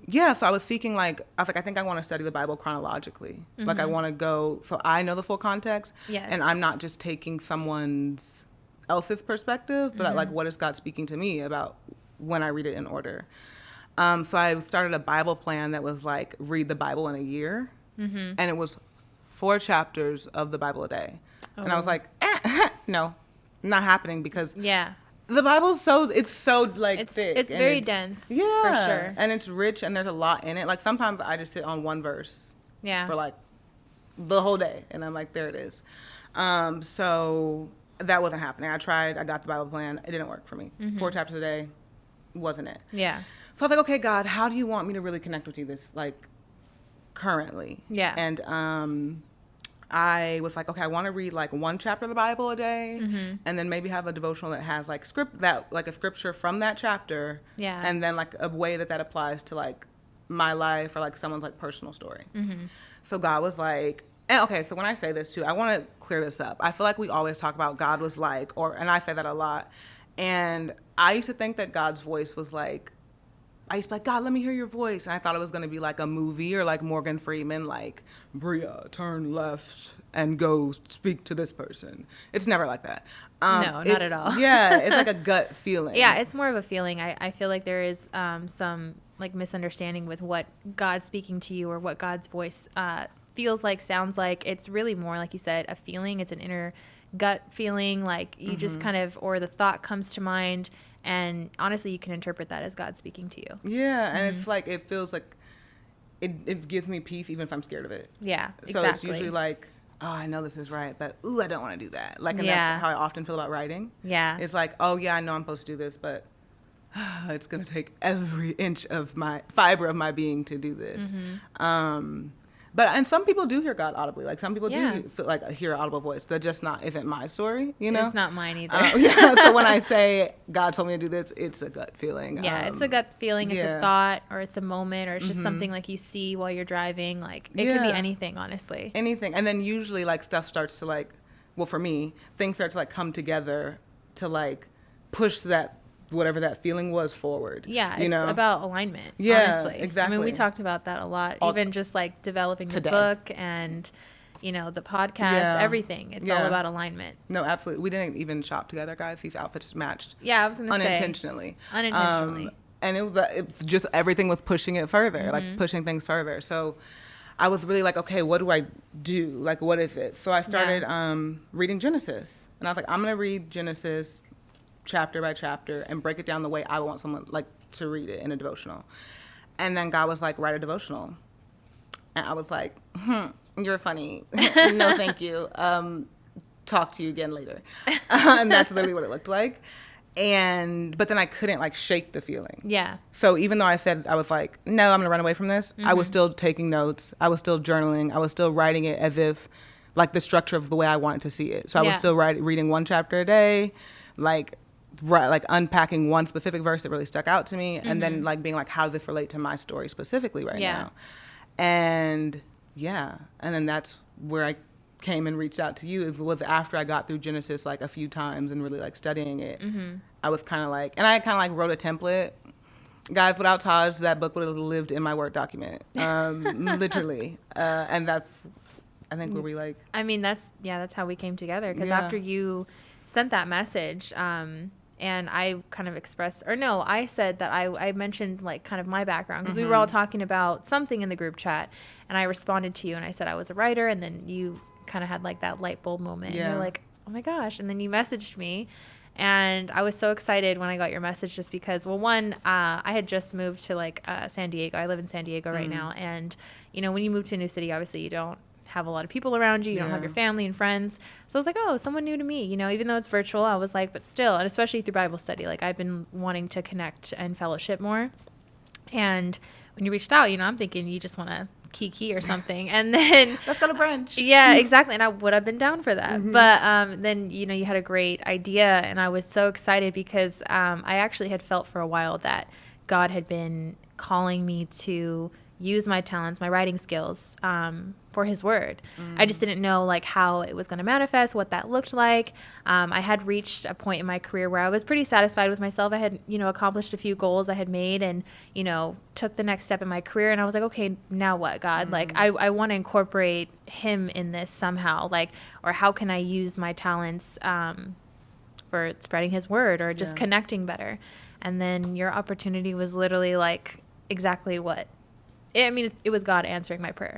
yeah, so I was seeking, like, I was like, I think I want to study the Bible chronologically. Like, I want to go, so I know the full context. Yes. And I'm not just taking someone's else's perspective, but like, what is God speaking to me about when I read it in order? So I started a Bible plan that was like, read the Bible in a year. And it was 4 chapters of the Bible a day. And I was like, no, not happening, because the Bible's it's so like thick. It's very dense. Yeah. For sure. And it's rich, and there's a lot in it. Like, sometimes I just sit on one verse for like the whole day, and I'm like, there it is. So that wasn't happening. I tried, I got the Bible plan. It didn't work for me. 4 chapters a day wasn't it. Yeah. So I was like, okay, God, how do you want me to really connect with you like currently? Yeah. And I was like, okay, I want to read like 1 chapter of the Bible a day, and then maybe have a devotional that has like a scripture from that chapter, and then like a way that applies to like my life or like someone's like personal story. So God was like, and okay, so when I say this too, I want to clear this up. I feel like we always talk about God was like, and I say that a lot, and I used to think that God's voice was like, I used to be like, God, let me hear your voice. And I thought it was going to be like a movie or like Morgan Freeman, like, Bria, turn left and go speak to this person. It's never like that. No, not at all. Yeah, it's like a gut feeling. Yeah, it's more of a feeling. I feel like there is some like misunderstanding with what God's speaking to you or what God's voice feels like, sounds like. It's really more, like you said, a feeling. It's an inner gut feeling, like you just kind of, or the thought comes to mind. And honestly, you can interpret that as God speaking to you. Yeah, and it's like, it feels like it gives me peace even if I'm scared of it. Yeah, so exactly. It's usually like, oh, I know this is right, but ooh, I don't want to do that. Like, and that's how I often feel about writing. Yeah. It's like, oh yeah, I know I'm supposed to do this, but it's going to take every inch of my fiber of my being to do this. And some people do hear God audibly. Like, some people do feel like hear an audible voice. That just isn't my story, you know? It's not mine either. So when I say God told me to do this, it's a gut feeling. Yeah, it's a gut feeling. It's a thought, or it's a moment, or it's just something like you see while you're driving. Like, it could be anything, honestly. Anything. And then usually like stuff starts to like, well, for me, things start to like come together to like push that, whatever that feeling was, forward. Yeah, it's about alignment, honestly. Exactly. I mean, we talked about that a lot, even just like developing the book and, you know, the podcast, everything. It's all about alignment. No, absolutely. We didn't even shop together, guys. These outfits matched. Yeah, I was going to say. Unintentionally. And it just, everything was pushing it further, like pushing things further. So I was really like, okay, what do I do? Like, what is it? So I started reading Genesis. And I was like, I'm going to read Genesis chapter by chapter and break it down the way I want someone like to read it in a devotional. And then God was like, write a devotional. And I was like, you're funny. No, thank you. Talk to you again later. And that's literally what it looked like. But then I couldn't like shake the feeling. Yeah. So even though I said, I was like, no, I'm going to run away from this. I was still taking notes. I was still journaling. I was still writing it as if like the structure of the way I wanted to see it. So I was still reading 1 chapter a day, like unpacking one specific verse that really stuck out to me, and then like being like, how does this relate to my story specifically right now? And then that's where I came and reached out to you. It was after I got through Genesis like a few times and really like studying it. I was kind of like, and I kind of like wrote a template. Guys, without Taj, that book would have lived in my Word document, literally. And that's, I think, where we like. I mean, that's how we came together, because after you sent that message, and I kind of I said that I mentioned like kind of my background, because we were all talking about something in the group chat, and I responded to you and I said I was a writer, and then you kind of had like that light bulb moment, and you're like, oh my gosh, and then you messaged me, and I was so excited when I got your message, just because, well, one, I had just moved to like San Diego. I live in San Diego right now, and you know, when you move to a new city, obviously you don't have a lot of people around you. You don't have your family and friends. So I was like, oh, someone new to me, you know, even though it's virtual, I was like, but still, and especially through Bible study, like I've been wanting to connect and fellowship more. And when you reached out, you know, I'm thinking you just want to kiki or something. And then let's go to brunch. Yeah, exactly. And I would have been down for that. But then, you know, you had a great idea, and I was so excited because I actually had felt for a while that God had been calling me to use my talents, my writing skills, for his word. I just didn't know like how it was going to manifest, what that looked like. I had reached a point in my career where I was pretty satisfied with myself. I had, accomplished a few goals I had made and, took the next step in my career. And I was like, okay, now what, God? Like, I want to incorporate him in this somehow, like, or how can I use my talents, for spreading his word or just connecting better. And then your opportunity was literally like exactly what, it was God answering my prayer.